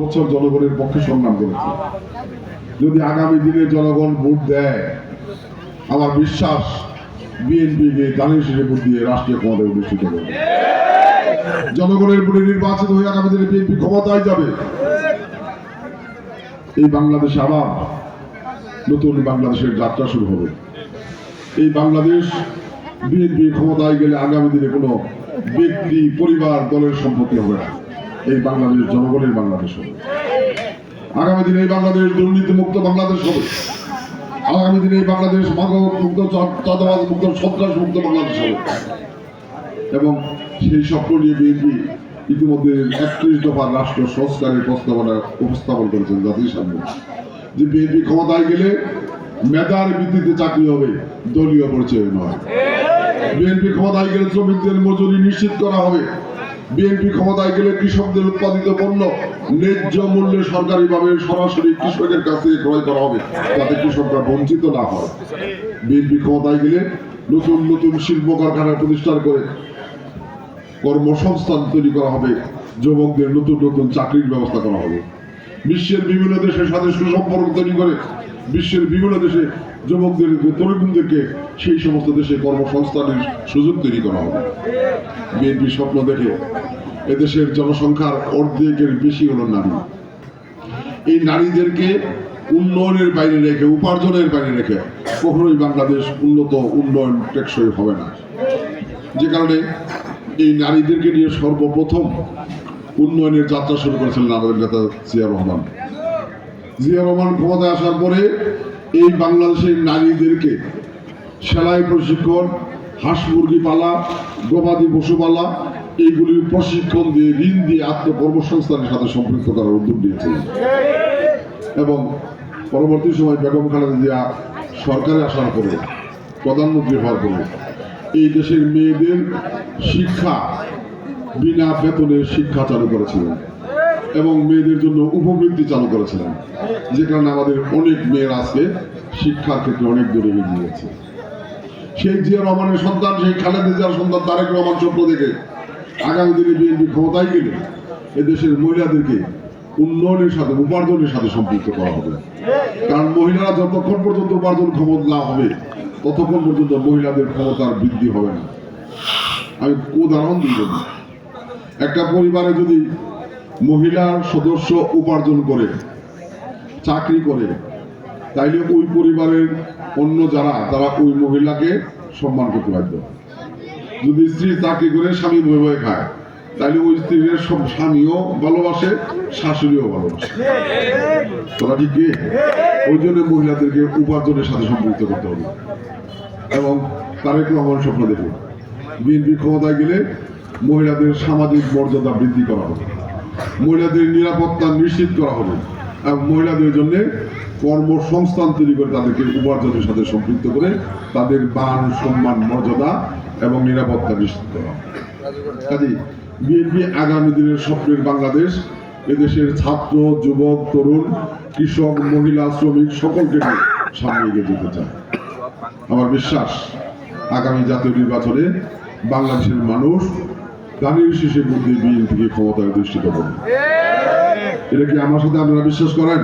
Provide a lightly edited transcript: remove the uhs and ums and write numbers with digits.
বছর জনগণের পক্ষে সংগ্রাম করেছে। যদি আগামী দিনে জনগণ ভোট দেয়, আমার বিশ্বাস বিএনপিকে দানের শীষে ভোট দিয়ে রাষ্ট্রীয় ক্ষমতায় অধিষ্ঠিত করবে। জনগণের ভোটে নির্বাচিত হয়ে আগামী দিনে বিএনপি ক্ষমতায় যাবে। এই বাংলাদেশে আবার নতুন বাংলাদেশের যাত্রা শুরু হবে। এই বাংলাদেশ বিএনপি ক্ষমতায় গেলে আগামী দিনে কোনো ব্যক্তি, পরিবার, দলের সম্পত্তি হবে না। এই বাংলাদেশ জনগণের বাংলাদেশ হবে। আগামী দিনে এই বাংলাদেশ দুর্নীতি মুক্ত বাংলাদেশ হবে। আগামী দিনে এই বাংলাদেশ মাদক মুক্ত, চাঁদাবাজ মুক্ত, সন্ত্রাস মুক্ত বাংলাদেশ হবে। এবং সেই স্বপ্ন নিয়ে বিএনপি ইতিমধ্যে 31 দফার রাষ্ট্র সংস্কারের প্রস্তাবনা উপস্থাপন করেছেন জাতির সামনে। যে বিএনপি ক্ষমতায় গেলে মেধার ভিত্তিতে চাকরি হবে, দলীয় পরিচয় নয়। বিএনপি ক্ষমতায় গেলে শ্রমিকদের মজুরি নিশ্চিত করা হবে। বিএনপি ক্ষমতায় গেলে কৃষকদের উৎপাদিত পণ্য ন্যায্য মূল্যে সরকারিভাবে সরাসরি কৃষকের কাছে ক্রয় করা হবে, যাতে কৃষকরা বঞ্চিত না হয়। বিএনপি ক্ষমতায় গেলে নতুন নতুন শিল্প কারখানা প্রতিষ্ঠা করে কর্মসংস্থান তৈরি করা হবে, যুবকদের নতুন নতুন চাকরির ব্যবস্থা করা হবে। বিশ্বের বিভিন্ন দেশের সাথে সুসম্পর্ক তৈরি করে বিশ্বের বিভিন্ন দেশে যুবকদের, তরুণদেরকে সেই সমস্ত দেশে কর্মসংস্থানের সুযোগ তৈরি করা হবে। বিএনপি স্বপ্ন দেখে এদেশের জনসংখ্যার অর্ধেকের বেশি হলো নারী। এই নারীদেরকে উন্নয়নের বাইরে রেখে, উপার্জনের বাইরে রেখে কখনোই বাংলাদেশ উন্নয়ন টেকসই হবে না। যে কারণে এই নারীদেরকে নিয়ে সর্বপ্রথম উন্নয়নের যাত্রা শুরু করেছিলেন আমাদের নেতা জিয়া রহমান। জিয়া রহমান ক্ষমতায় আসার পরে এই বাংলাদেশের নারীদেরকে সেলাই প্রশিক্ষণ, হাঁস মুরগি পালা, গবাদি পশু পালা, এইগুলির প্রশিক্ষণ দিয়ে, ঋণ দিয়ে আত্মকর্মসংস্থানের সাথে সম্পৃক্ত করার উদ্যোগ নিয়েছিলেন। এবং পরবর্তী সময় বেগম খালেদা জিয়া সরকারে আসার পরে, প্রধানমন্ত্রী হওয়ার পরে এই দেশের মেয়েদের শিক্ষা, বিনা বেতনে শিক্ষা চালু করেছিলেন এবং মেয়েদের জন্য উপবৃত্তি চালু করেছিলেন। যে কারণে আমাদের অনেক মেয়ের আজকে শিক্ষার ক্ষেত্রে অনেক দূরে এগিয়ে গেছে। সেই জিয়া রহমানের সন্তান, সেই খালেদা জিয়ার সন্তান তারেক রহমান স্বপ্ন দেখে আগামী দিনে বিএনপি ক্ষমতায় গেলে এদেশের মহিলাদেরকে উন্নয়নের সাথে, উপার্জনের সাথে সম্পৃক্ত করা হবে। কারণ মহিলারা যতক্ষণ পর্যন্ত উপার্জন ক্ষমতা না হবে, ততক্ষণ পর্যন্ত মহিলাদের ক্ষমতার বৃদ্ধি হবে না। আমি উদাহরণ দিই, একটা পরিবারে যদি মহিলার সদস্য উপার্জন করে, চাকরি করে, তাইলে ওই পরিবারের অন্য যারা, তারা ওই মহিলাকে সম্মান করতে বাধ্য। যদি স্ত্রী চাকরি করে স্বামী বয়ে বয়ে খায়, তাইলে ওই স্ত্রীর স্বামীও ভালোবাসে, শাশুড়িও ভালোবাসে। তোরা ঠিক কি? ওই জন্য মহিলাদেরকে উপার্জনের সাথে সম্পৃক্ত করতে হবে। এবং তারেক রহমান স্বপ্ন দেখে বিএনপি ক্ষমতায় গেলে মহিলাদের সামাজিক মর্যাদা বৃদ্ধি করা হবে, মহিলাদের নিরাপত্তা নিশ্চিত করা হবে এবং মহিলাদের জন্য কর্মসংস্থান তৈরি করে তাদেরকে উপার্জনের সাথে সম্পৃক্ত করে তাদের মান, সম্মান, মর্যাদা এবং নিরাপত্তা নিশ্চিত করা হবে। কাজেই বিএনপি আগামী দিনের স্বপ্নের বাংলাদেশ, এদেশের ছাত্র, যুবক, তরুণ, কৃষক, মহিলা, শ্রমিক সকলকে নিয়ে সামনে এগিয়ে যেতে চায়। আমার বিশ্বাস আগামী জাতীয় নির্বাচনে বাংলাদেশের মানুষ দানের শীষে ভোট দিয়ে বিএনপিকে ক্ষমতায় অধিষ্ঠিত করবে। এটা কি আমার সাথে আপনারা বিশ্বাস করেন?